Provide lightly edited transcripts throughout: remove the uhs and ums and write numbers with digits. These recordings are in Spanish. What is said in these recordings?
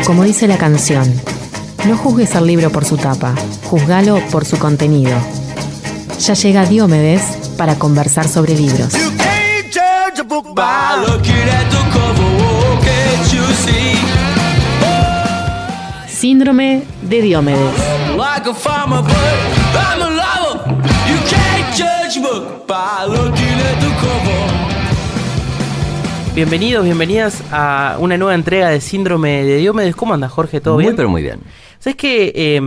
Como dice la canción, no juzgues al libro por su tapa, juzgalo por su contenido. Ya llega Diomedes para conversar sobre libros. Síndrome de Diomedes. Bienvenidos, bienvenidas a una nueva entrega de Síndrome de Diomedes. ¿Cómo andas, Jorge? ¿Todo bien? Muy, pero muy bien. ¿Sabes que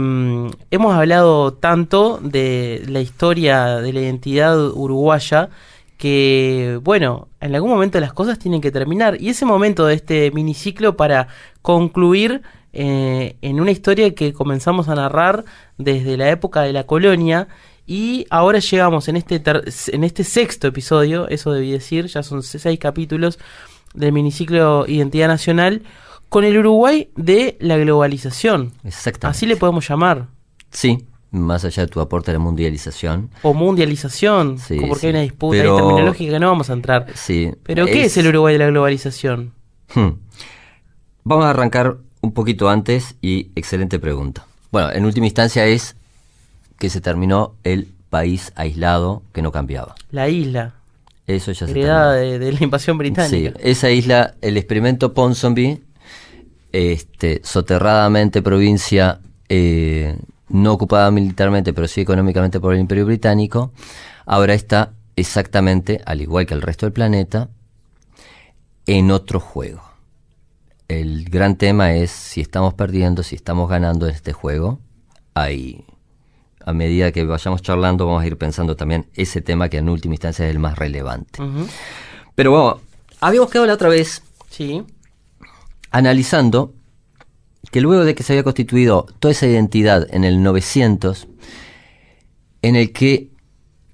hemos hablado tanto de la historia de la identidad uruguaya que, bueno, en algún momento las cosas tienen que terminar? Y ese momento de este miniciclo para concluir en una historia que comenzamos a narrar desde la época de la colonia. Y ahora llegamos en este sexto episodio, eso debí decir, ya son 6 capítulos del miniciclo Identidad Nacional, con el Uruguay de la globalización. Exactamente. Así le podemos llamar. Sí, más allá de tu aporte a la mundialización. O mundialización, Sí, porque sí. hay una disputa Pero, ahí terminológica que no vamos a entrar. Sí. Pero ¿qué es el Uruguay de la globalización? Vamos a arrancar un poquito antes y excelente pregunta. Bueno, en última instancia es que se terminó el país aislado que no cambiaba. La isla, Eso ya se heredada terminó. de la invasión británica. Sí, esa isla, el experimento Ponsonby, soterradamente provincia no ocupada militarmente, pero sí económicamente por el Imperio Británico, ahora está exactamente, al igual que el resto del planeta, en otro juego. El gran tema es si estamos perdiendo, si estamos ganando en este juego. Ahí, a medida que vayamos charlando, vamos a ir pensando también ese tema que en última instancia es el más relevante. Ujú. Pero bueno, habíamos quedado la otra vez Sí. analizando que luego de que se había constituido toda esa identidad en el 900, en el que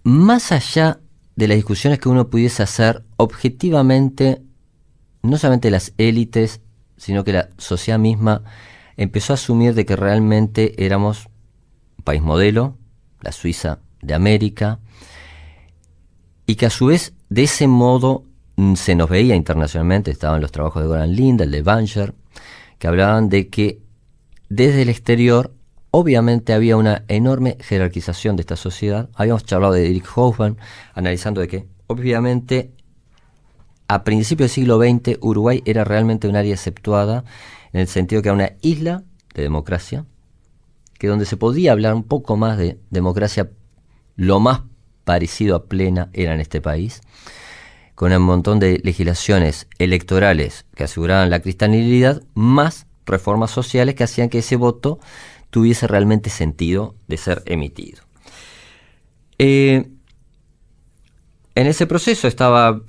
más allá de las discusiones que uno pudiese hacer objetivamente, no solamente las élites, sino que la sociedad misma empezó a asumir de que realmente éramos un país modelo, la Suiza de América, y que a su vez de ese modo se nos veía internacionalmente. Estaban los trabajos de Goran Linda, el de Bancher, que hablaban de que desde el exterior obviamente había una enorme jerarquización de esta sociedad. Habíamos charlado de Eric Hobsbawm, analizando de que obviamente a principios del siglo XX Uruguay era realmente un área exceptuada, en el sentido que era una isla de democracia, que donde se podía hablar un poco más de democracia, lo más parecido a plena era en este país, con un montón de legislaciones electorales que aseguraban la cristalicidad, más reformas sociales que hacían que ese voto tuviese realmente sentido de ser emitido. En ese proceso estaba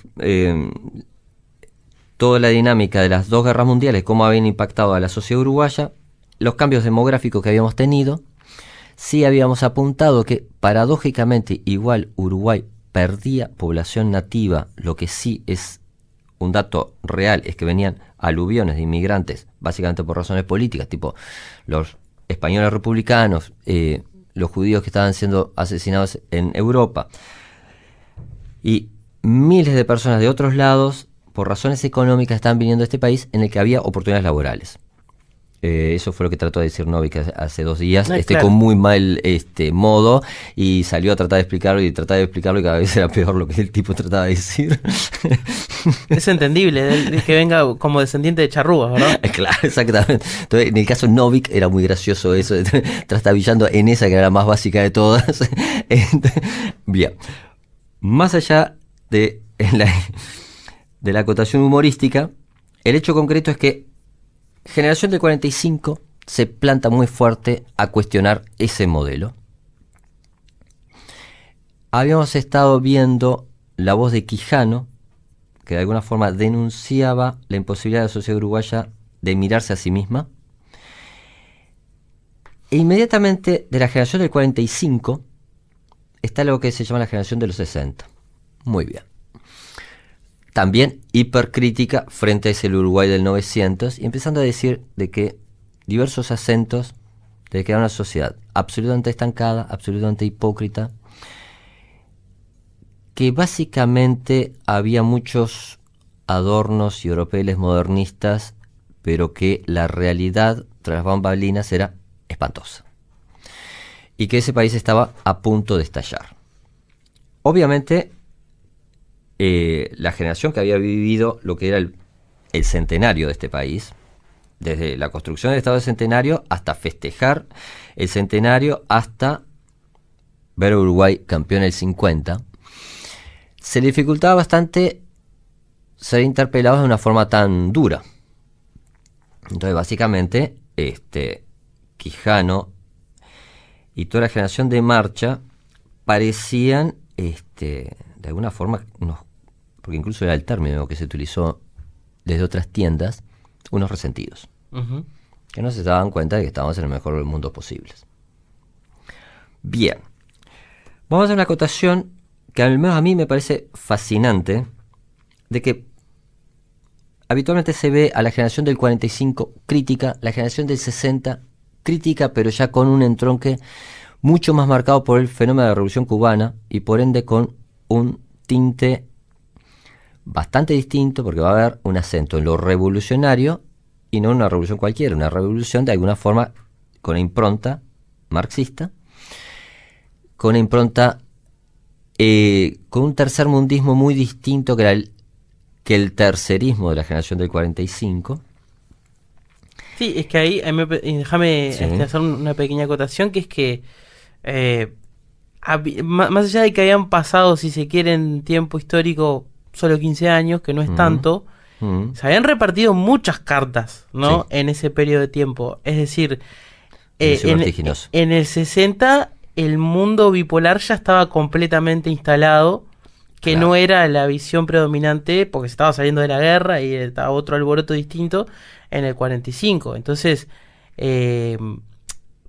toda la dinámica de las dos guerras mundiales, cómo habían impactado a la sociedad uruguaya, los cambios demográficos que habíamos tenido. Sí habíamos apuntado que paradójicamente igual Uruguay perdía población nativa, lo que sí es un dato real es que venían aluviones de inmigrantes, básicamente por razones políticas, tipo los españoles republicanos, los judíos que estaban siendo asesinados en Europa, y miles de personas de otros lados, por razones económicas, estaban viniendo a este país en el que había oportunidades laborales. Eso fue lo que trató de decir Novik hace 2 días, Claro. con muy mal modo, y salió a tratar de explicarlo y cada vez era peor lo que el tipo trataba de decir. Es entendible de que venga como descendiente de charrúas, ¿verdad? Claro, exactamente. Entonces, en el caso de Novik era muy gracioso eso, trastabillando en esa que era la más básica de todas. Bien, más allá de la acotación humorística, el hecho concreto es que Generación del 45 se planta muy fuerte a cuestionar ese modelo. Habíamos estado viendo La Voz de Quijano, que de alguna forma denunciaba la imposibilidad de la sociedad uruguaya de mirarse a sí misma. E inmediatamente de la generación del 45 está lo que se llama la generación de los 60. Muy bien. También hipercrítica frente a ese Uruguay del 900, y empezando a decir de que diversos acentos de que era una sociedad absolutamente estancada, absolutamente hipócrita, que básicamente había muchos adornos y oropeles modernistas, pero que la realidad tras las bambalinas era espantosa. Y que ese país estaba a punto de estallar. Obviamente, la generación que había vivido lo que era el centenario de este país, desde la construcción del Estado del Centenario hasta festejar el centenario, hasta ver a Uruguay campeón en el 50, se le dificultaba bastante ser interpelados de una forma tan dura. Entonces, básicamente, Quijano y toda la generación de Marcha parecían, de alguna forma, porque incluso era el término que se utilizó desde otras tiendas, unos resentidos, que no se daban cuenta de que estábamos en el mejor del mundo posible. Bien, vamos a hacer una acotación que al menos a mí me parece fascinante, de que habitualmente se ve a la generación del 45 crítica, la generación del 60 crítica, pero ya con un entronque mucho más marcado por el fenómeno de la Revolución Cubana y por ende con un tinte bastante distinto, porque va a haber un acento en lo revolucionario y no una revolución cualquiera, una revolución de alguna forma con una impronta marxista, con una impronta con un tercermundismo muy distinto que era el tercerismo de la generación del 45. Sí, es que ahí déjame hacer una pequeña acotación, que es que más allá de que habían pasado, si se quiere, en tiempo histórico solo 15 años, que no es tanto, se habían repartido muchas cartas, ¿no? Sí. En ese periodo de tiempo. Es decir, en el 60 el mundo bipolar ya estaba completamente instalado, que no era la visión predominante, porque se estaba saliendo de la guerra y estaba otro alboroto distinto en el 45. Entonces,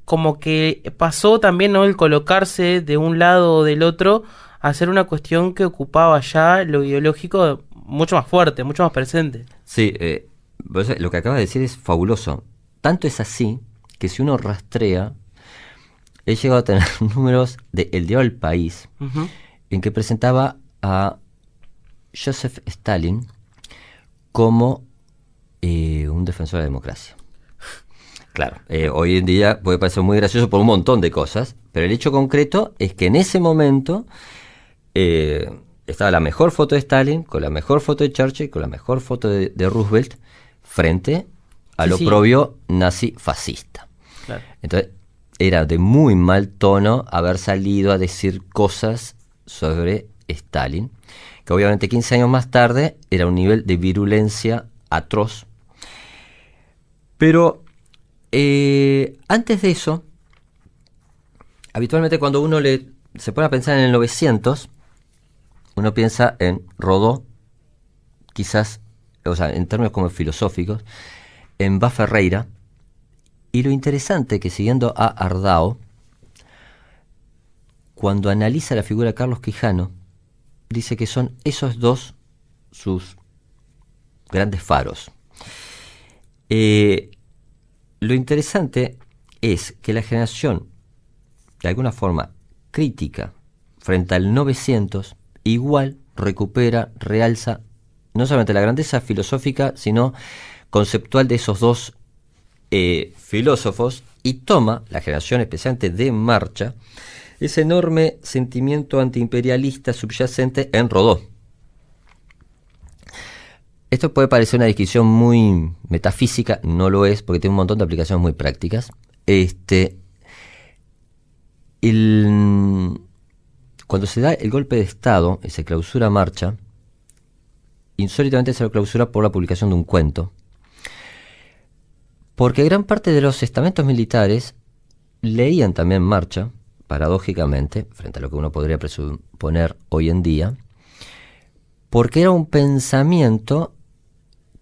como que pasó también, ¿no?, el colocarse de un lado o del otro a ser una cuestión que ocupaba ya lo ideológico mucho más fuerte, mucho más presente. Sí, lo que acabas de decir es fabuloso. Tanto es así que si uno rastrea, he llegado a tener números de El Diario del País, en que presentaba a Joseph Stalin como un defensor de la democracia. Claro, hoy en día puede parecer muy gracioso por un montón de cosas, pero el hecho concreto es que en ese momento estaba la mejor foto de Stalin, con la mejor foto de Churchill, con la mejor foto de Roosevelt, frente a lo propio nazi fascista. Claro. Entonces, era de muy mal tono haber salido a decir cosas sobre Stalin, que obviamente 15 años más tarde era un nivel de virulencia atroz. Pero antes de eso, habitualmente cuando uno se pone a pensar en el 900, uno piensa en Rodó, quizás, o sea, en términos como filosóficos, en Bá Ferreira, y lo interesante que, siguiendo a Ardao, cuando analiza la figura de Carlos Quijano, dice que son esos dos sus grandes faros. Lo interesante es que la generación, de alguna forma crítica, frente al 900, igual recupera, realza, no solamente la grandeza filosófica, sino conceptual de esos dos filósofos, y toma la generación especialmente de Marcha ese enorme sentimiento antiimperialista subyacente en Rodó. Esto puede parecer una discusión muy metafísica, no lo es, porque tiene un montón de aplicaciones muy prácticas. Cuando se da el golpe de Estado y se clausura Marcha, insólitamente se lo clausura por la publicación de un cuento, porque gran parte de los estamentos militares leían también Marcha, paradójicamente, frente a lo que uno podría presuponer hoy en día, porque era un pensamiento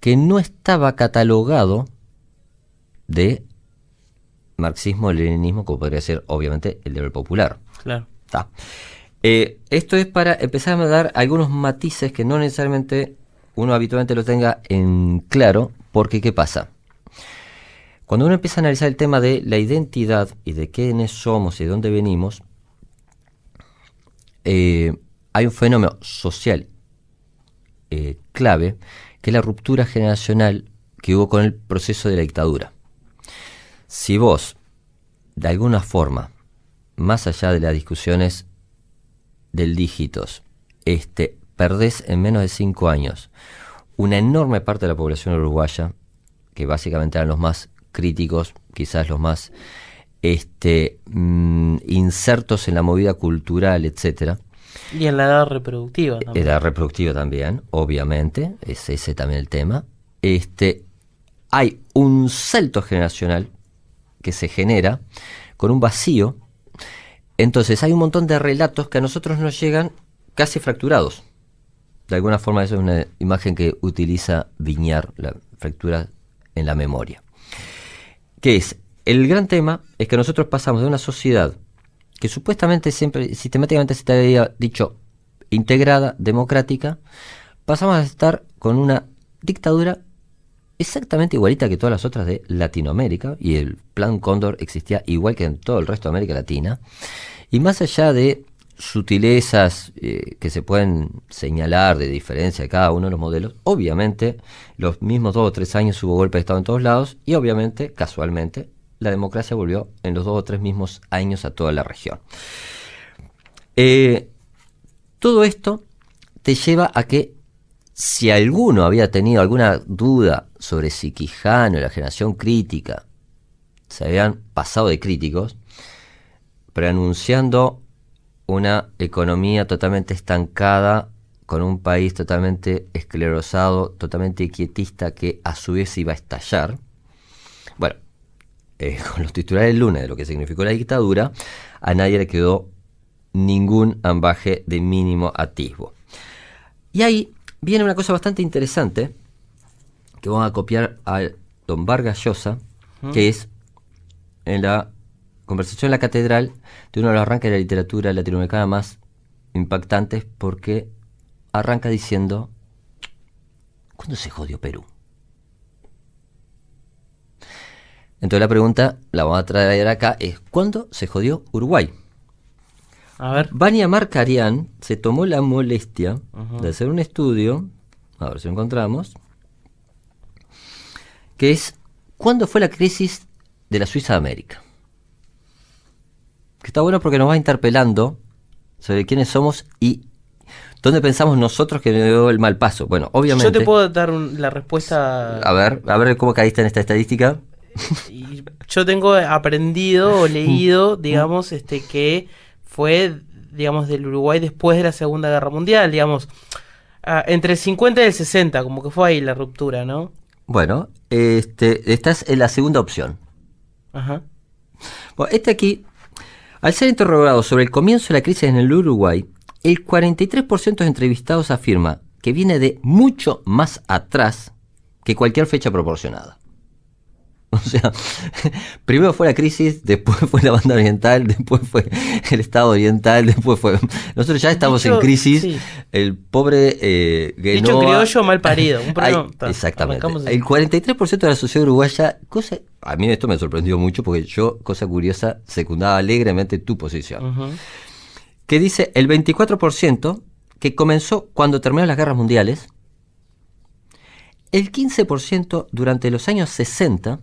que no estaba catalogado de marxismo-leninismo, como podría ser, obviamente, el deber popular. Claro. Esto es para empezar a dar algunos matices que no necesariamente uno habitualmente lo tenga en claro, porque ¿qué pasa? Cuando uno empieza a analizar el tema de la identidad y de quiénes somos y de dónde venimos, hay un fenómeno social clave, que es la ruptura generacional que hubo con el proceso de la dictadura. Si vos, de alguna forma, más allá de las discusiones del dígitos, perdés en menos de 5 años una enorme parte de la población uruguaya, que básicamente eran los más críticos, quizás los más insertos en la movida cultural, etcétera. Y en la edad reproductiva también. Edad reproductiva también, obviamente, es ese también el tema. Hay un salto generacional que se genera con un vacío. Entonces hay un montón de relatos que a nosotros nos llegan casi fracturados. De alguna forma eso es una imagen que utiliza Viñar, la fractura en la memoria. Que es, el gran tema es que nosotros pasamos de una sociedad que supuestamente siempre, sistemáticamente se te había dicho integrada, democrática, pasamos a estar con una dictadura exactamente igualita que todas las otras de Latinoamérica, y el Plan Cóndor existía igual que en todo el resto de América Latina, y más allá de sutilezas que se pueden señalar de diferencia de cada uno de los modelos, obviamente los mismos 2 o 3 años hubo golpe de Estado en todos lados, y obviamente, casualmente, la democracia volvió en los 2 o 3 mismos años a toda la región. Todo esto te lleva a que si alguno había tenido alguna duda sobre si Quijano y la generación crítica se habían pasado de críticos, preanunciando una economía totalmente estancada, con un país totalmente esclerosado, totalmente quietista, que a su vez iba a estallar. Bueno, con los titulares del lunes de lo que significó la dictadura, a nadie le quedó ningún ambaje de mínimo atisbo. Y ahí viene una cosa bastante interesante, que vamos a copiar a don Vargas Llosa, que es en la conversación en la catedral de uno de los arranques de la literatura latinoamericana más impactantes, porque arranca diciendo: ¿cuándo se jodió Perú? Entonces la pregunta, la vamos a traer acá, es: ¿cuándo se jodió Uruguay? A ver. Vania Marcarián se tomó la molestia de hacer un estudio, a ver si lo encontramos, que es: ¿cuándo fue la crisis de la Suiza de América? Que está bueno porque nos va interpelando sobre quiénes somos y dónde pensamos nosotros que dio el mal paso. Bueno, obviamente... Yo te puedo dar la respuesta... A ver cómo caíste en esta estadística. Y yo tengo aprendido o leído, digamos, que fue, digamos, del Uruguay después de la Segunda Guerra Mundial, digamos, entre el 50 y el 60, como que fue ahí la ruptura, ¿no? Bueno, esta es la segunda opción. Ajá. Bueno, aquí, al ser interrogado sobre el comienzo de la crisis en el Uruguay, el 43% de los entrevistados afirma que viene de mucho más atrás que cualquier fecha proporcionada. O sea, primero fue la crisis, después fue la banda oriental, después fue el Estado oriental, después fue... Nosotros ya estamos en crisis, sí. El pobre Guenoa... Dicho criollo mal parido. Un problema, exactamente. El 43% de la sociedad uruguaya, a mí esto me sorprendió mucho porque yo, cosa curiosa, secundaba alegremente tu posición. Que dice el 24% que comenzó cuando terminaron las guerras mundiales, el 15% durante los años 60,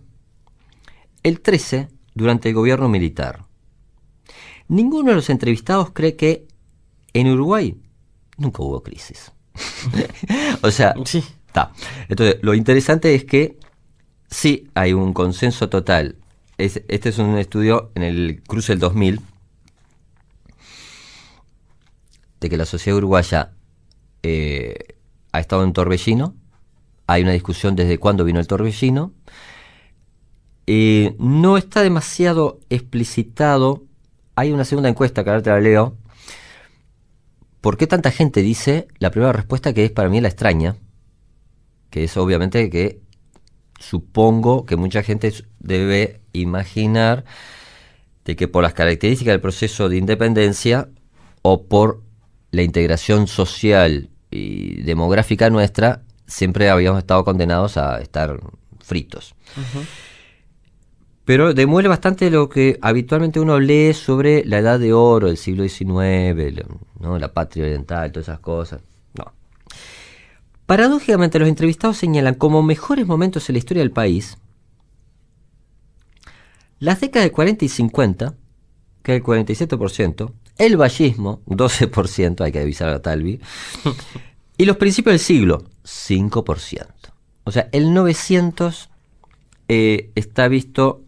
el 13% durante el gobierno militar. Ninguno de los entrevistados cree que en Uruguay nunca hubo crisis. O sea, sí. Está. Entonces, lo interesante es que sí hay un consenso total. Este es un estudio en el cruce del 2000, de que la sociedad uruguaya ha estado en torbellino. Hay una discusión desde cuándo vino el torbellino. No está demasiado explicitado. Hay una segunda encuesta que ahora te la leo. ¿Por qué tanta gente dice la primera respuesta, que es para mí la extraña? Que es obviamente que supongo que mucha gente debe imaginar de que por las características del proceso de independencia o por la integración social y demográfica nuestra, siempre habíamos estado condenados a estar fritos. Pero demuestra bastante lo que habitualmente uno lee sobre la edad de oro del siglo XIX, ¿no? La patria oriental, todas esas cosas. No. Paradójicamente, los entrevistados señalan como mejores momentos en la historia del país las décadas de 40 y 50, que es el 47%, el vallismo, 12%, hay que avisar a Talvi, y los principios del siglo, 5%. O sea, el 900 está visto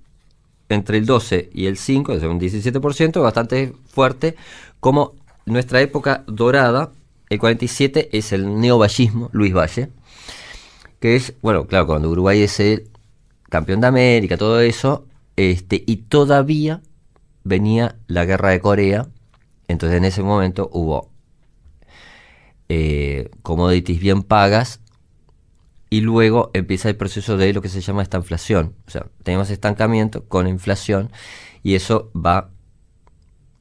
entre el 12 y el 5, es un 17%, bastante fuerte, como nuestra época dorada. El 47 es el neovallismo, Luis Valle, que es, bueno, claro, cuando Uruguay es el campeón de América, todo eso, y todavía venía la guerra de Corea, entonces en ese momento hubo commodities bien pagas, y luego empieza el proceso de lo que se llama estanflación, o sea, tenemos estancamiento con inflación, y eso va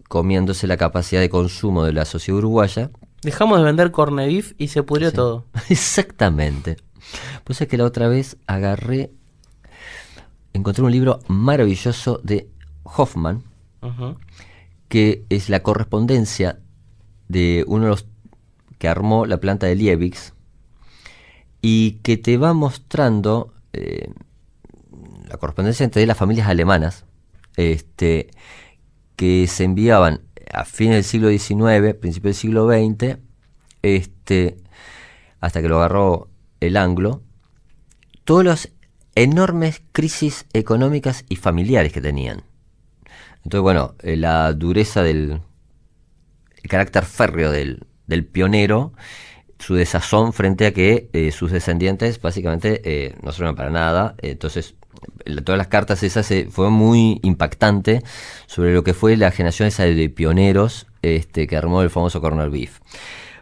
comiéndose la capacidad de consumo de la sociedad uruguaya. Dejamos de vender corned beef y se pudrió todo. Exactamente. Pues es que la otra vez encontré un libro maravilloso de Hoffman, que es la correspondencia de uno de los que armó la planta de Liebig, y que te va mostrando la correspondencia entre las familias alemanas que se enviaban a fines del siglo XIX, principios del siglo XX, hasta que lo agarró el anglo, todas las enormes crisis económicas y familiares que tenían. Entonces, bueno, la dureza el carácter férreo del pionero, su desazón frente a que sus descendientes básicamente no sirven para nada. Entonces, todas las cartas esas fue muy impactante sobre lo que fue la generación esa de pioneros que armó el famoso corned beef.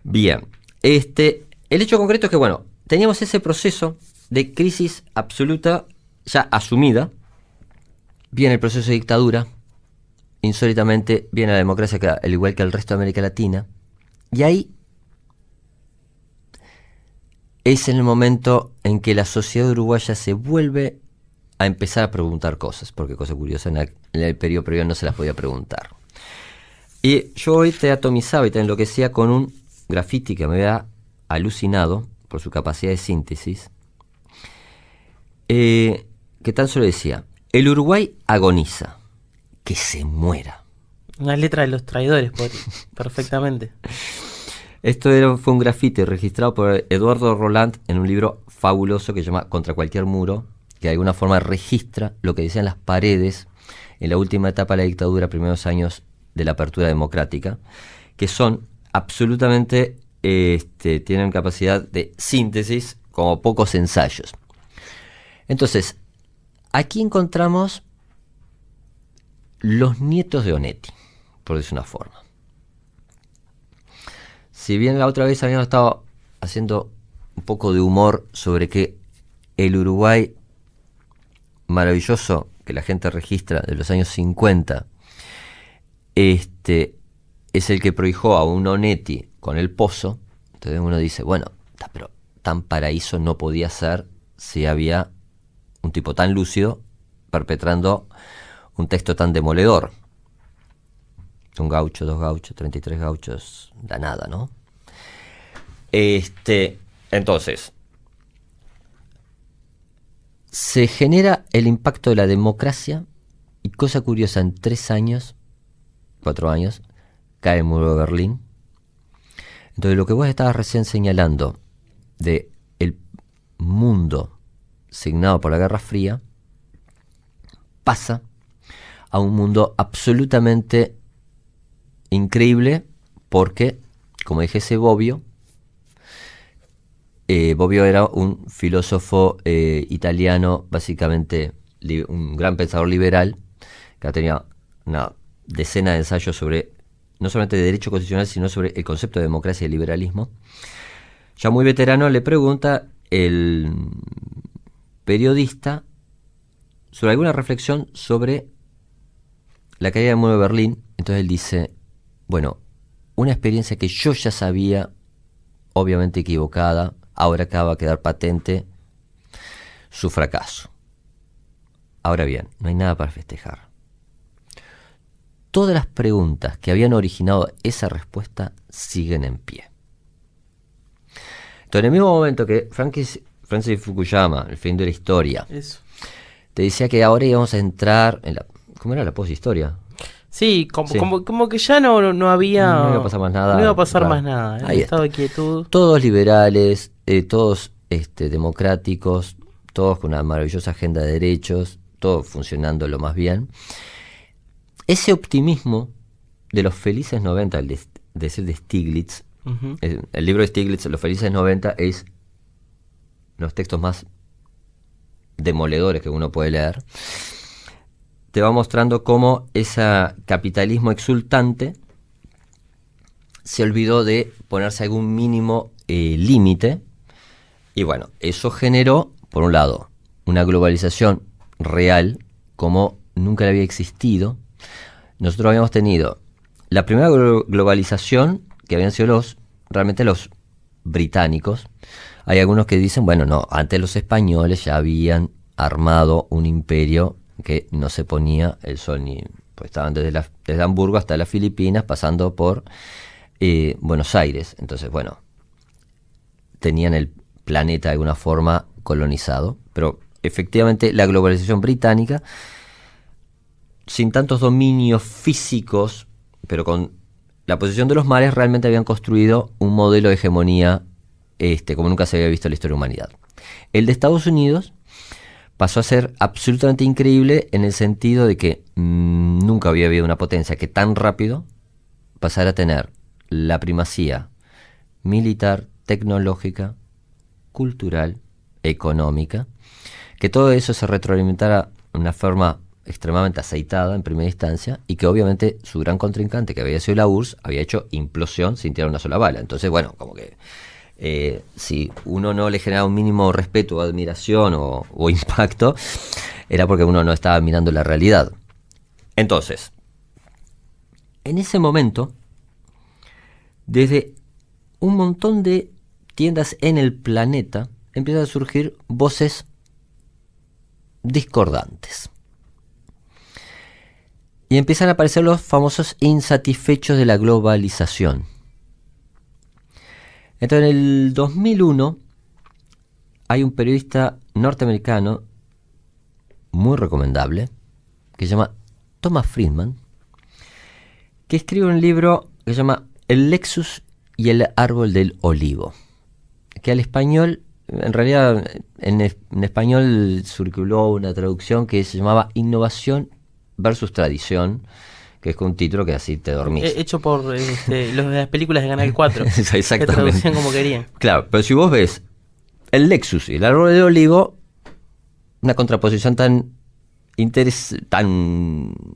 Bien, el hecho concreto es que, bueno, teníamos ese proceso de crisis absoluta ya asumida. Viene el proceso de dictadura, insólitamente viene la democracia, que, al igual que el resto de América Latina, y ahí es en el momento en que la sociedad uruguaya se vuelve a empezar a preguntar cosas, porque cosa curiosa, en el periodo previo no se las podía preguntar. Y yo hoy te atomizaba y te enloquecía con un graffiti que me había alucinado por su capacidad de síntesis, que tan solo decía: el Uruguay agoniza, que se muera. Una letra de los traidores, perfectamente. Esto fue un grafiti registrado por Eduardo Roland en un libro fabuloso que se llama Contra cualquier muro, que de alguna forma registra lo que decían las paredes en la última etapa de la dictadura, primeros años de la apertura democrática, que son absolutamente, tienen capacidad de síntesis como pocos ensayos. Entonces, aquí encontramos los nietos de Onetti, por decir una forma. Si bien la otra vez habíamos estado haciendo un poco de humor sobre que el Uruguay maravilloso que la gente registra de los años 50 es el que prohijó a un Onetti con el pozo, entonces uno dice, bueno, pero tan paraíso no podía ser si había un tipo tan lúcido perpetrando un texto tan demoledor. Un gaucho, 2 gauchos, 33 gauchos, da nada, ¿no? Entonces, se genera el impacto de la democracia y, cosa curiosa, en 4 años, cae el muro de Berlín. Entonces, lo que vos estabas recién señalando de el mundo signado por la Guerra Fría pasa a un mundo absolutamente increíble, porque, como dijese Bobbio era un filósofo italiano, básicamente un gran pensador liberal, que tenía una decena de ensayos sobre, no solamente de derecho constitucional, sino sobre el concepto de democracia y liberalismo. Ya muy veterano, le pregunta el periodista sobre alguna reflexión sobre la caída del muro de Berlín. Entonces él dice, bueno, una experiencia que yo ya sabía, obviamente equivocada, ahora acaba de quedar patente su fracaso. Ahora bien, no hay nada para festejar. Todas las preguntas que habían originado esa respuesta siguen en pie. Entonces, en el mismo momento que Francis Fukuyama, el fin de la historia, Eso. te decía que ahora íbamos a entrar en la... ¿Cómo era la poshistoria? Sí, Sí. como que ya no había... No iba a pasar más nada. No iba a pasar Claro. más nada. El Ahí estado está. de quietud. Todos liberales, todos democráticos, todos con una maravillosa agenda de derechos, todo funcionando lo más bien. Ese optimismo de los felices 90, de Stiglitz, Ujú. el libro de Stiglitz, Los felices 90, es los textos más demoledores que uno puede leer. Te va mostrando cómo ese capitalismo exultante se olvidó de ponerse algún mínimo límite. Y bueno, eso generó, por un lado, una globalización real como nunca le había existido. Nosotros habíamos tenido la primera globalización, que habían sido realmente los británicos. Hay algunos que dicen, bueno, no, antes los españoles ya habían armado un imperio que no se ponía el sol ni... Pues estaban desde Hamburgo hasta las Filipinas, pasando por Buenos Aires. Entonces, bueno, tenían el planeta de alguna forma colonizado, pero efectivamente la globalización británica, sin tantos dominios físicos, pero con la posición de los mares, realmente habían construido un modelo de hegemonía como nunca se había visto en la historia de la humanidad. El de Estados Unidos pasó a ser absolutamente increíble en el sentido de que nunca había habido una potencia que tan rápido pasara a tener la primacía militar, tecnológica, cultural, económica, que todo eso se retroalimentara de una forma extremadamente aceitada en primera instancia, y que obviamente su gran contrincante, que había sido la URSS, había hecho implosión sin tirar una sola bala. Entonces, bueno, como que si uno no le generaba un mínimo respeto o admiración o impacto, era porque uno no estaba mirando la realidad. Entonces, en ese momento, desde un montón de tiendas en el planeta, empiezan a surgir voces discordantes. Y empiezan a aparecer los famosos insatisfechos de la globalización. Entonces, en el 2001, hay un periodista norteamericano muy recomendable, que se llama Thomas Friedman, que escribe un libro que se llama El Lexus y el árbol del olivo, que al español, en realidad en español circuló una traducción que se llamaba Innovación versus Tradición, que es un título que así te dormís. Hecho por los de las películas de Canal 4. Exactamente. Que traducían como querían. Claro, pero si vos ves el Lexus y el árbol del olivo, una contraposición tan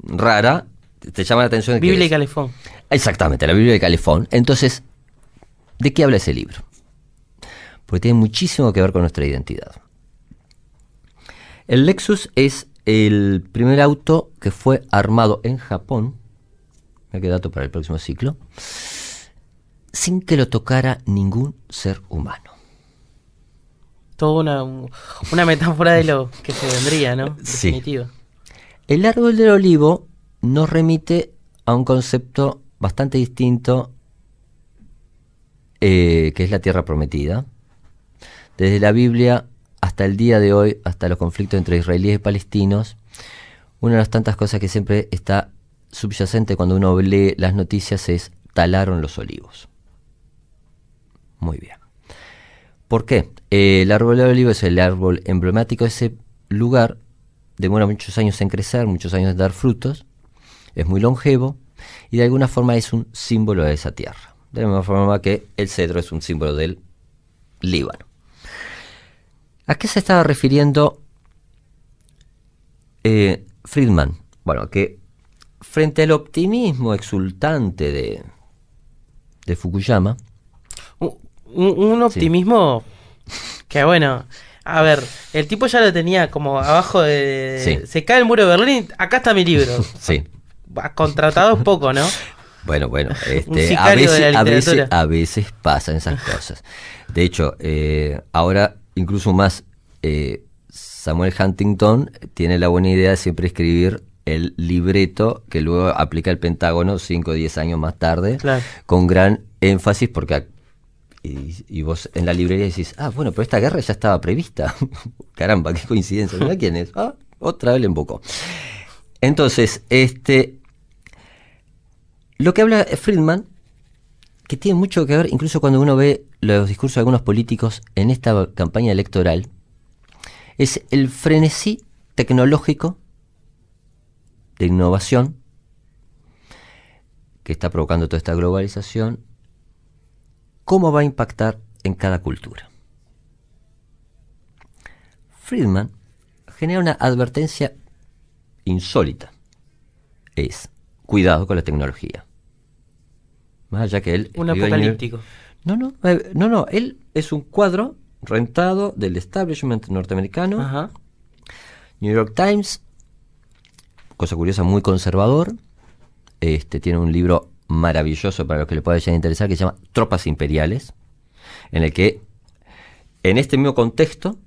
rara, te llama la atención. Biblia y Calefón. Exactamente, la Biblia de Calefón. Entonces, ¿de qué habla ese libro? Porque tiene muchísimo que ver con nuestra identidad. El Lexus es el primer auto que fue armado en Japón, me queda dato para el próximo ciclo, sin que lo tocara ningún ser humano. Toda una metáfora de lo que se vendría, ¿no? En Sí. definitiva. El árbol del olivo nos remite a un concepto bastante distinto, que es la tierra prometida. Desde la Biblia hasta el día de hoy, hasta los conflictos entre israelíes y palestinos, una de las tantas cosas que siempre está subyacente cuando uno lee las noticias es: talaron los olivos. Muy bien. ¿Por qué? El árbol del olivo es el árbol emblemático de ese lugar, demora muchos años en crecer, muchos años en dar frutos, es muy longevo y de alguna forma es un símbolo de esa tierra. De la misma forma que el cedro es un símbolo del Líbano. ¿A qué se estaba refiriendo Friedman? Bueno, que frente al optimismo exultante de Fukuyama, Un optimismo que, bueno, a ver, el tipo ya lo tenía como abajo de... Sí. Se cae el muro de Berlín, acá está mi libro. sí. Contratado poco, ¿no? Bueno, Un a sicario de la literatura. veces pasan esas cosas. De hecho, ahora incluso más, Samuel Huntington tiene la buena idea de siempre escribir el libreto que luego aplica el Pentágono 5 o 10 años más tarde, Claro. con gran énfasis, porque Y vos en la librería decís, bueno, pero esta guerra ya estaba prevista. Caramba, qué coincidencia. ¿Mira quién es? Otra vez le embocó. Entonces, lo que habla Friedman, que tiene mucho que ver, incluso cuando uno ve los discursos de algunos políticos en esta campaña electoral, es el frenesí tecnológico de innovación que está provocando toda esta globalización, cómo va a impactar en cada cultura. Friedman genera una advertencia insólita. Es, cuidado con la tecnología. Más allá que él... Un apocalíptico. No, él es un cuadro rentado del establishment norteamericano. Ajá. New York Times, cosa curiosa, muy conservador. Tiene un libro maravilloso para los que le pueda llegar a interesar que se llama Tropas Imperiales, en el que en este mismo contexto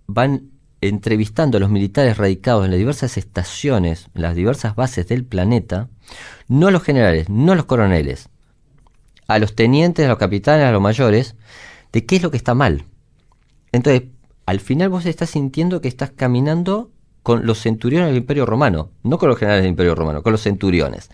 van entrevistando a los militares radicados en las diversas estaciones, en las diversas bases del planeta, no a los generales, no a los coroneles, a los tenientes, a los capitanes, a los mayores, de qué es lo que está mal. Entonces, al final vos estás sintiendo que estás caminando con los centuriones del Imperio Romano, no con los generales del Imperio Romano, con los centuriones.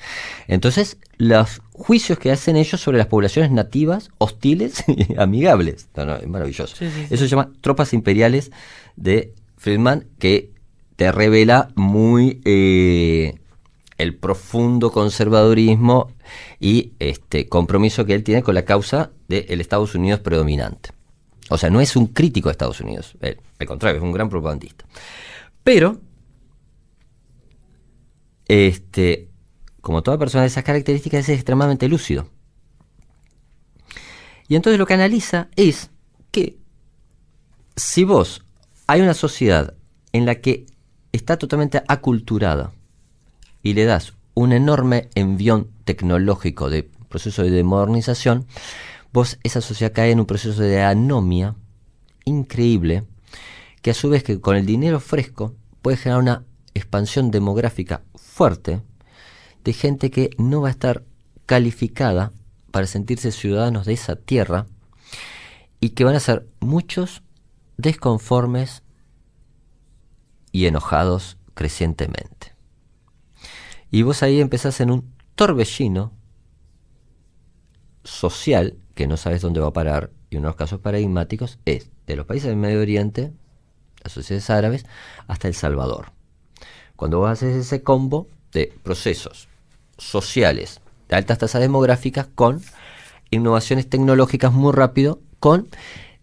Entonces, los juicios que hacen ellos sobre las poblaciones nativas, hostiles y amigables. Es maravilloso. Sí. Eso se llama Tropas Imperiales de Friedman, que te revela muy el profundo conservadurismo y compromiso que él tiene con la causa del Estados Unidos predominante. O sea, no es un crítico de Estados Unidos, al contrario, es un gran propagandista. Pero, como toda persona de esas características, es extremadamente lúcido. Y entonces lo que analiza es que si vos hay una sociedad en la que está totalmente aculturada y le das un enorme envión tecnológico de proceso de modernización, esa sociedad cae en un proceso de anomia increíble, que a su vez que con el dinero fresco puede generar una expansión demográfica fuerte de gente que no va a estar calificada para sentirse ciudadanos de esa tierra y que van a ser muchos desconformes y enojados crecientemente. Y vos ahí empezás en un torbellino social que no sabes dónde va a parar, y uno de los casos paradigmáticos es de los países del Medio Oriente, las sociedades árabes, hasta El Salvador. Cuando vos haces ese combo de procesos sociales de altas tasas demográficas con innovaciones tecnológicas muy rápido, con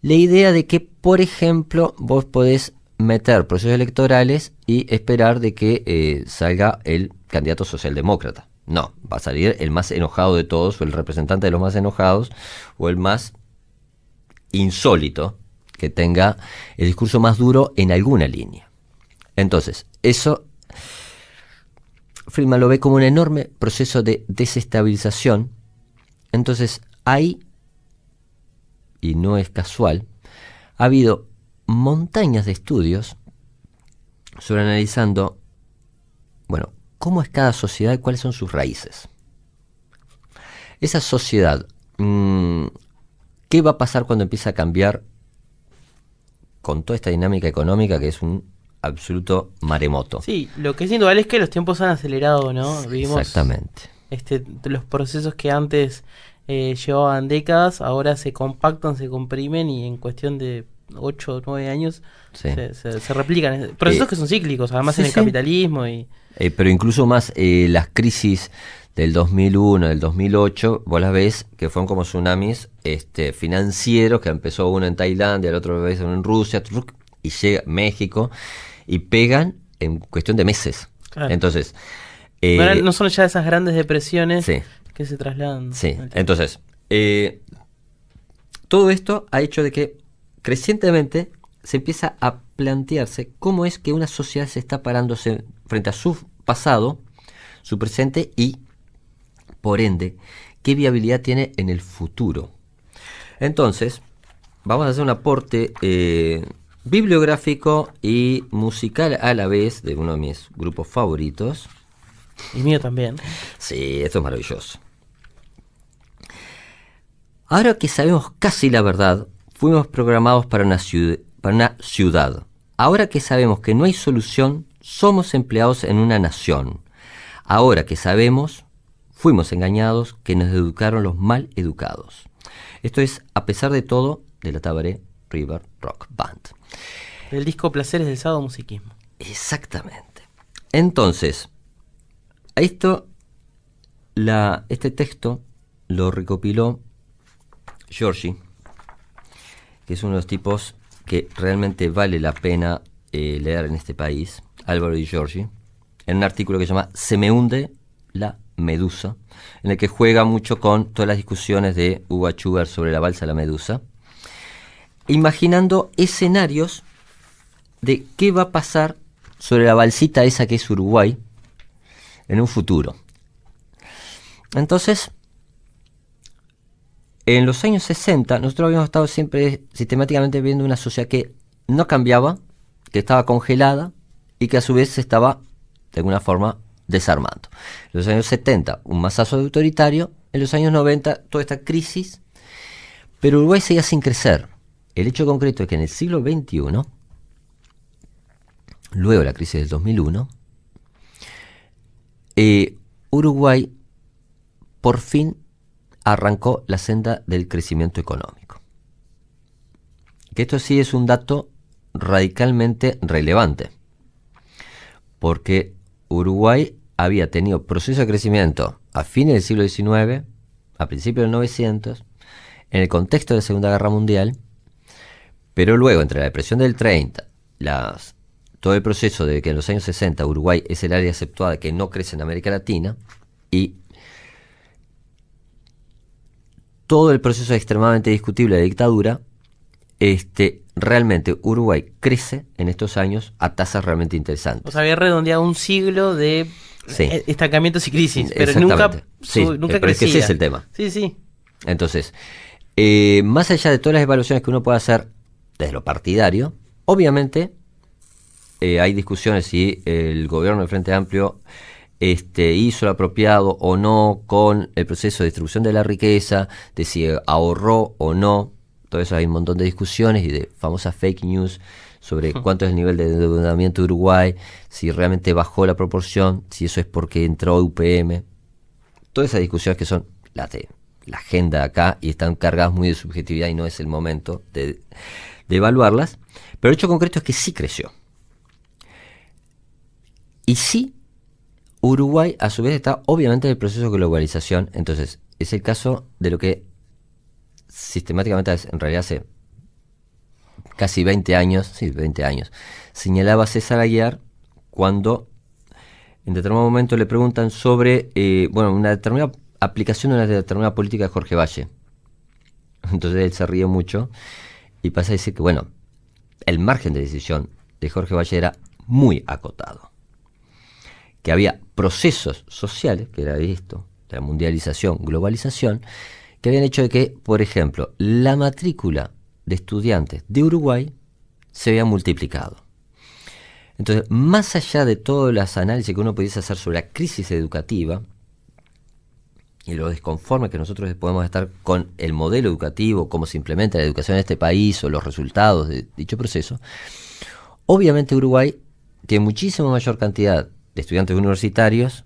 la idea de que, por ejemplo, vos podés meter procesos electorales y esperar de que salga el candidato socialdemócrata. No, va a salir el más enojado de todos, o el representante de los más enojados, o el más insólito, que tenga el discurso más duro en alguna línea. Entonces, eso Friedman lo ve como un enorme proceso de desestabilización. Entonces, ahí, y no es casual, ha habido montañas de estudios sobre analizando, cómo es cada sociedad y cuáles son sus raíces. Esa sociedad, ¿qué va a pasar cuando empieza a cambiar con toda esta dinámica económica que es un absoluto maremoto? Sí, lo que es indudable es que los tiempos han acelerado, ¿no? Vivimos exactamente. Los procesos que antes llevaban décadas, ahora se compactan, se comprimen y en cuestión de 8 o 9 años sí. se replican. Procesos que son cíclicos, además en el capitalismo. Pero incluso más las crisis del 2001, del 2008, vos las ves que fueron como tsunamis financieros, que empezó uno en Tailandia, el otro vez uno en Rusia, y llega a México, y pegan en cuestión de meses. Claro. Entonces... no son ya esas grandes depresiones sí. que se trasladan. Sí, entonces, todo esto ha hecho de que crecientemente se empieza a plantearse cómo es que una sociedad se está parándose frente a su pasado, su presente y, por ende, qué viabilidad tiene en el futuro. Entonces, vamos a hacer un aporte bibliográfico y musical a la vez de uno de mis grupos favoritos. Y mío también. Sí, esto es maravilloso. Ahora que sabemos casi la verdad, fuimos programados para una ciudad. Ahora que sabemos que no hay solución, somos empleados en una nación. Ahora que sabemos, fuimos engañados, que nos educaron los mal educados. Esto es, a pesar de todo, de la Tabaré River Rock Band. El disco Placeres del Sadomasoquismo. Exactamente. Entonces, este texto lo recopiló Giorgi, que es uno de los tipos que realmente vale la pena leer en este país, Álvaro Di Giorgi, en un artículo que se llama Se me hunde la medusa, en el que juega mucho con todas las discusiones de Hugo Schubert sobre la balsa de la medusa, imaginando escenarios de qué va a pasar sobre la balsita esa que es Uruguay en un futuro. Entonces, en los años 60, nosotros habíamos estado siempre sistemáticamente viendo una sociedad que no cambiaba, que estaba congelada y que a su vez se estaba, de alguna forma, desarmando. En los años 70, un masazo autoritario. En los años 90, toda esta crisis. Pero Uruguay seguía sin crecer. El hecho concreto es que en el siglo XXI, luego de la crisis del 2001, Uruguay por fin arrancó la senda del crecimiento económico. Que esto sí es un dato radicalmente relevante, porque Uruguay había tenido proceso de crecimiento a fines del siglo XIX, a principios del 900, en el contexto de la Segunda Guerra Mundial, pero luego, entre la depresión del 30, todo el proceso de que en los años 60 Uruguay es el área exceptuada que no crece en América Latina, y todo el proceso extremadamente discutible de dictadura, realmente Uruguay crece en estos años a tasas realmente interesantes. O sea, había redondeado un siglo de estancamientos y crisis, pero nunca pero crecía. Es que ese es el tema. Sí. Entonces, más allá de todas las evaluaciones que uno puede hacer desde lo partidario, obviamente hay discusiones si el gobierno del Frente Amplio hizo lo apropiado o no con el proceso de distribución de la riqueza, de si ahorró o no. Todo eso hay un montón de discusiones y de famosas fake news sobre cuánto es el nivel de endeudamiento de Uruguay, si realmente bajó la proporción, si eso es porque entró UPM. Todas esas discusiones que son las de la agenda acá y están cargadas muy de subjetividad y no es el momento de evaluarlas. Pero el hecho concreto es que sí creció. Y sí, Uruguay a su vez está obviamente en el proceso de globalización. Entonces, es el caso de lo que sistemáticamente, en realidad hace casi 20 años, señalaba César Aguiar cuando en determinado momento le preguntan sobre una determinada aplicación de una determinada política de Jorge Valle. Entonces él se ríe mucho y pasa a decir que el margen de decisión de Jorge Valle era muy acotado, que había procesos sociales, que era esto, la mundialización, globalización, que habían hecho de que, por ejemplo, la matrícula de estudiantes de Uruguay se había multiplicado. Entonces, más allá de todos los análisis que uno pudiese hacer sobre la crisis educativa y lo desconforme que nosotros podemos estar con el modelo educativo, cómo se implementa la educación en este país o los resultados de dicho proceso, obviamente Uruguay tiene muchísima mayor cantidad de estudiantes universitarios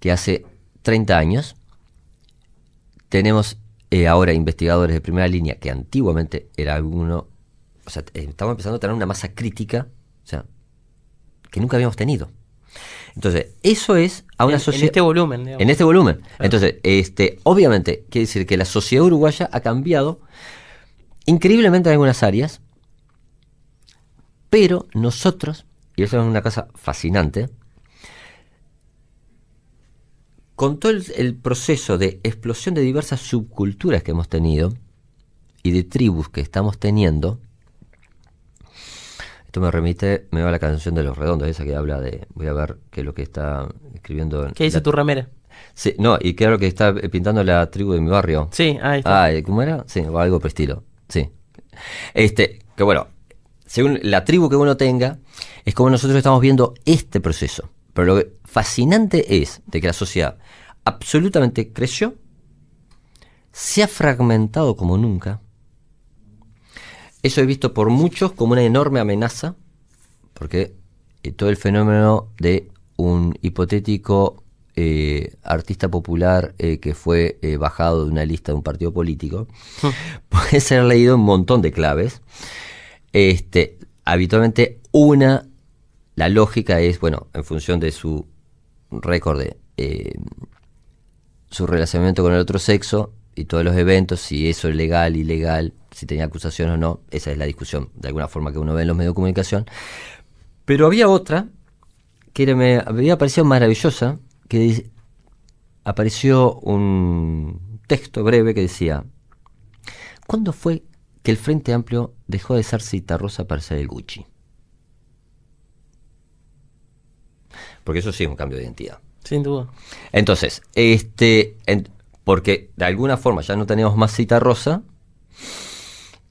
que hace 30 años. Tenemos ahora investigadores de primera línea que antiguamente era alguno, estamos empezando a tener una masa crítica, que nunca habíamos tenido. Entonces, eso es a una sociedad... En este volumen, digamos. En este volumen. Claro. Entonces, obviamente, quiere decir que la sociedad uruguaya ha cambiado increíblemente en algunas áreas, pero nosotros, y eso es una cosa fascinante, con todo el proceso de explosión de diversas subculturas que hemos tenido y de tribus que estamos teniendo, esto me va a la canción de Los Redondos, esa que habla de, voy a ver qué es lo que está escribiendo. ¿Qué dice tu remera? Sí, no, y qué es lo que está pintando la tribu de mi barrio. Sí, ahí está. ¿Cómo era? Sí, o algo por estilo. Sí. Que según la tribu que uno tenga, es como nosotros estamos viendo este proceso. Pero lo fascinante es de que la sociedad absolutamente creció, se ha fragmentado como nunca. Eso es visto por muchos como una enorme amenaza, porque todo el fenómeno de un hipotético artista popular que fue bajado de una lista de un partido político puede ser leído en un montón de claves. Habitualmente la lógica es, bueno, en función de su récord de su relacionamiento con el otro sexo y todos los eventos, si eso es legal, ilegal, si tenía acusación o no. Esa es la discusión de alguna forma que uno ve en los medios de comunicación. Pero había otra que me había parecido maravillosa, que apareció un texto breve que decía: ¿cuándo fue que el Frente Amplio dejó de ser Citarrosa para ser el Gucci? Porque eso sí es un cambio de identidad. Sin duda. Entonces, porque de alguna forma ya no teníamos más Citarrosa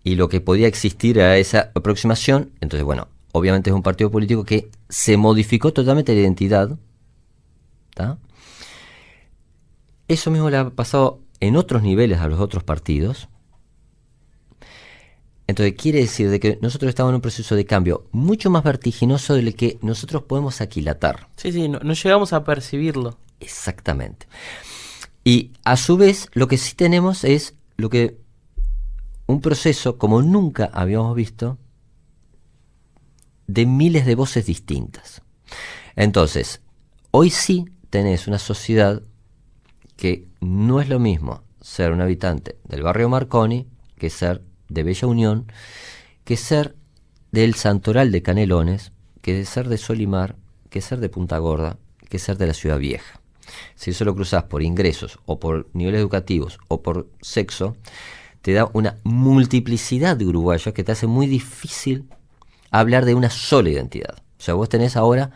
y lo que podía existir era esa aproximación. Entonces, bueno, obviamente es un partido político que se modificó totalmente la identidad, ¿tá? Eso mismo le ha pasado en otros niveles a los otros partidos. Entonces quiere decir de que nosotros estamos en un proceso de cambio mucho más vertiginoso del que nosotros podemos aquilatar. Sí, no llegamos a percibirlo. Exactamente. Y a su vez lo que sí tenemos es un proceso como nunca habíamos visto, de miles de voces distintas. Entonces, hoy sí tenés una sociedad que no es lo mismo ser un habitante del barrio Marconi que ser de Bella Unión, que ser del Santoral de Canelones, que ser de Solimar, que ser de Punta Gorda, que ser de la Ciudad Vieja. Si eso lo cruzás por ingresos o por niveles educativos o por sexo, te da una multiplicidad de uruguayos que te hace muy difícil hablar de una sola identidad. O sea, vos tenés ahora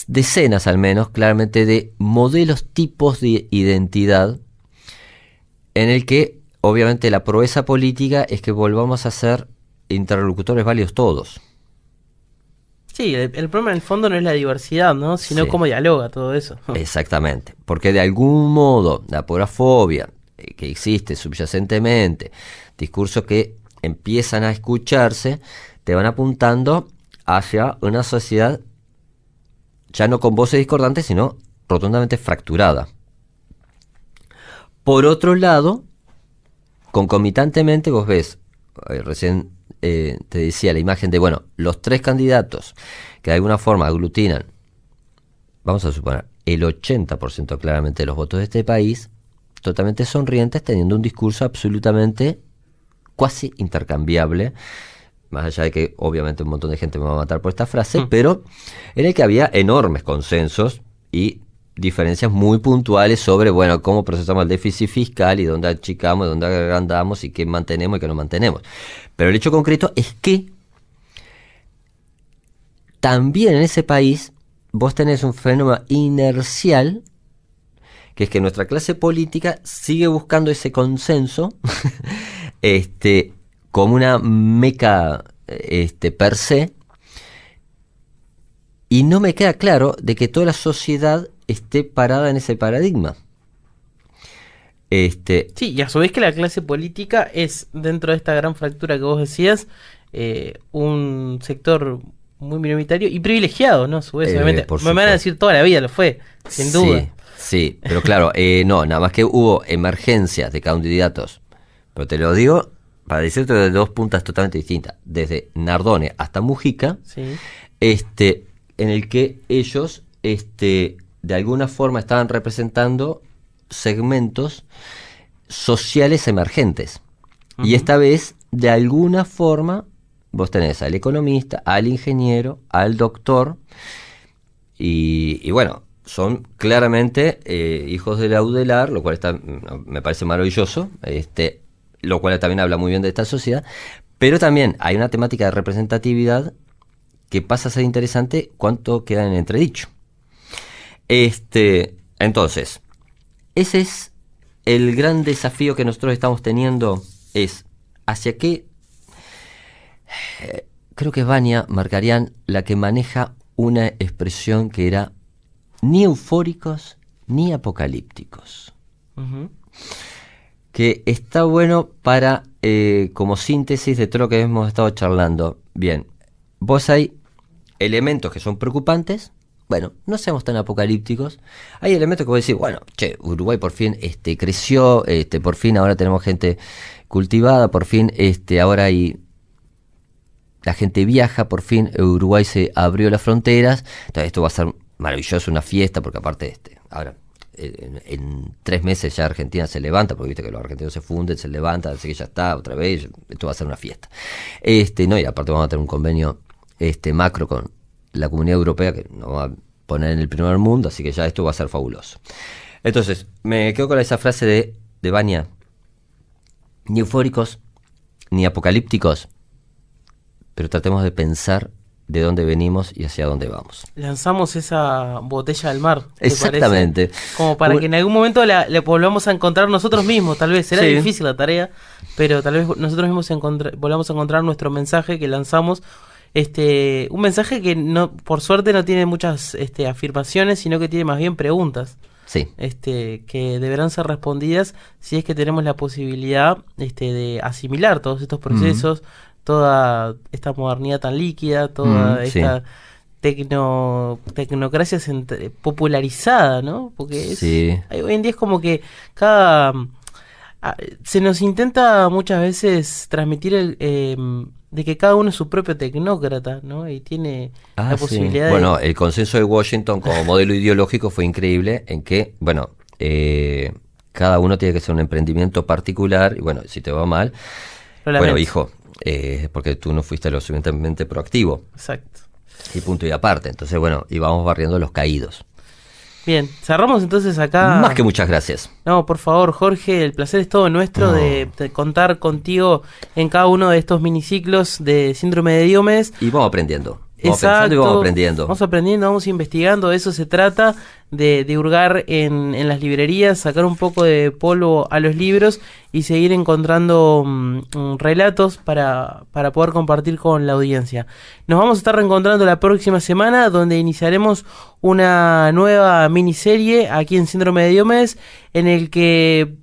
decenas al menos, claramente, de modelos, tipos de identidad en el que, obviamente, la proeza política es que volvamos a ser interlocutores válidos todos. Sí, el problema en el fondo no es la diversidad, ¿no? Sino Sí. cómo dialoga todo eso. Exactamente, porque de algún modo la porafobia que existe subyacentemente, discursos que empiezan a escucharse, te van apuntando hacia una sociedad ya no con voces discordantes, sino rotundamente fracturada. Por otro lado, concomitantemente vos ves, recién te decía la imagen de, bueno, los tres candidatos que de alguna forma aglutinan, vamos a suponer, el 80% claramente de los votos de este país, totalmente sonrientes, teniendo un discurso absolutamente cuasi intercambiable, más allá de que obviamente un montón de gente me va a matar por esta frase, pero en el que había enormes consensos y diferencias muy puntuales sobre, bueno, cómo procesamos el déficit fiscal y dónde achicamos, dónde agrandamos y qué mantenemos y qué no mantenemos. Pero el hecho concreto es que también en ese país vos tenés un fenómeno inercial, que es que nuestra clase política sigue buscando ese consenso como una meca per se, y no me queda claro de que toda la sociedad esté parada en ese paradigma. Sí, y a su vez que la clase política es, dentro de esta gran fractura que vos decías, un sector muy minoritario y privilegiado, ¿no? A su vez, obviamente. Me van a decir toda la vida, lo fue, sin duda. Sí, pero claro, no, nada más que hubo emergencias de candidatos, pero te lo digo para decirte de dos puntas totalmente distintas, desde Nardone hasta Mujica, Sí. En el que ellos, de alguna forma estaban representando segmentos sociales emergentes. Uh-huh. Y esta vez, de alguna forma, vos tenés al economista, al ingeniero, al doctor, y bueno, son claramente hijos del Audelar, lo cual me parece maravilloso, lo cual también habla muy bien de esta sociedad, pero también hay una temática de representatividad que pasa a ser interesante cuánto queda en entredicho. Entonces, ese es el gran desafío que nosotros estamos teniendo, es hacia qué, creo que es Vania Marcarián la que maneja una expresión que era ni eufóricos ni apocalípticos. Uh-huh. que está bueno para, como síntesis de todo lo que hemos estado charlando. Bien, vos hay elementos que son preocupantes. Bueno, no seamos tan apocalípticos. Hay elementos que vos decís, bueno, Uruguay por fin creció, por fin ahora tenemos gente cultivada, por fin ahora la gente viaja, por fin Uruguay se abrió las fronteras. Entonces esto va a ser maravilloso, una fiesta, porque aparte ahora en 3 meses ya Argentina se levanta, porque viste que los argentinos se funden, se levantan, así que ya está, otra vez, esto va a ser una fiesta. No, y aparte vamos a tener un convenio macro con la Comunidad Europea que nos va a poner en el primer mundo, así que ya esto va a ser fabuloso. Entonces, me quedo con esa frase de Vania: ni eufóricos, ni apocalípticos, pero tratemos de pensar de dónde venimos y hacia dónde vamos. Lanzamos esa botella al mar. Exactamente. Como para que en algún momento la volvamos a encontrar nosotros mismos, tal vez. Será difícil la tarea, pero tal vez nosotros mismos volvamos a encontrar nuestro mensaje que lanzamos. Un mensaje que no, por suerte no tiene muchas afirmaciones, sino que tiene más bien preguntas. Sí. Que deberán ser respondidas si es que tenemos la posibilidad de asimilar todos estos procesos, toda esta modernidad tan líquida, toda esta tecnocracia popularizada, ¿no? Porque hoy en día es como que se nos intenta muchas veces transmitir de que cada uno es su propio tecnócrata, ¿no? Y tiene la posibilidad Bueno, el consenso de Washington como modelo ideológico fue increíble, en que, cada uno tiene que ser un emprendimiento particular, y bueno, si te va mal, bueno, hijo, porque tú no fuiste lo suficientemente proactivo. Exacto. Y punto y aparte. Entonces, bueno, y vamos barriendo los caídos. Bien, cerramos entonces acá. Más que muchas gracias. No, por favor, Jorge, el placer es todo nuestro de contar contigo en cada uno de estos miniciclos de Síndrome de Diomedes. Y vamos aprendiendo. Vamos pensando y vamos aprendiendo. Vamos aprendiendo, vamos investigando, de eso se trata, de hurgar en las librerías, sacar un poco de polvo a los libros y seguir encontrando relatos para poder compartir con la audiencia. Nos vamos a estar reencontrando la próxima semana, donde iniciaremos una nueva miniserie aquí en Síndrome de Diomedes, en el que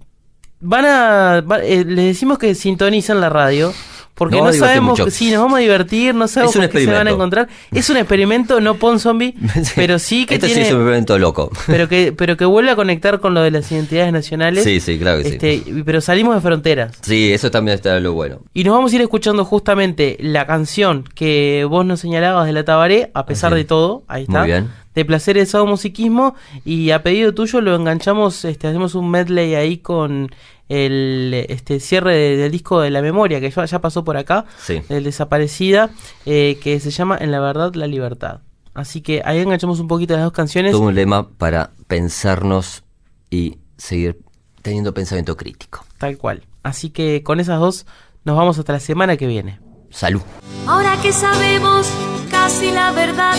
les decimos que sintonizan la radio. Porque no sabemos, nos vamos a divertir, no sabemos con qué se van a encontrar. Es un experimento, no Pon Zombie, pero sí que sí es un experimento loco. Pero que vuelve a conectar con lo de las identidades nacionales. Sí, claro que sí. Pero salimos de fronteras. Sí, eso también está lo bueno. Y nos vamos a ir escuchando justamente la canción que vos nos señalabas de La Tabaré, a pesar de todo, ahí está. Muy bien. De Placeres de Sadomasoquismo, y a pedido tuyo lo enganchamos, hacemos un medley ahí con el cierre del disco de La Memoria, que ya pasó por acá, del Desaparecida, que se llama En la Verdad, la Libertad. Así que ahí enganchamos un poquito las dos canciones. Todo un lema para pensarnos y seguir teniendo pensamiento crítico. Tal cual. Así que con esas dos nos vamos hasta la semana que viene. Salud. Ahora que sabemos casi la verdad,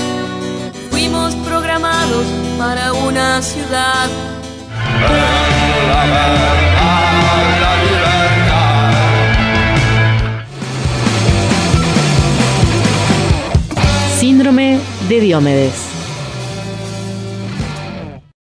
fuimos programados para una ciudad. Síndrome de Diomedes.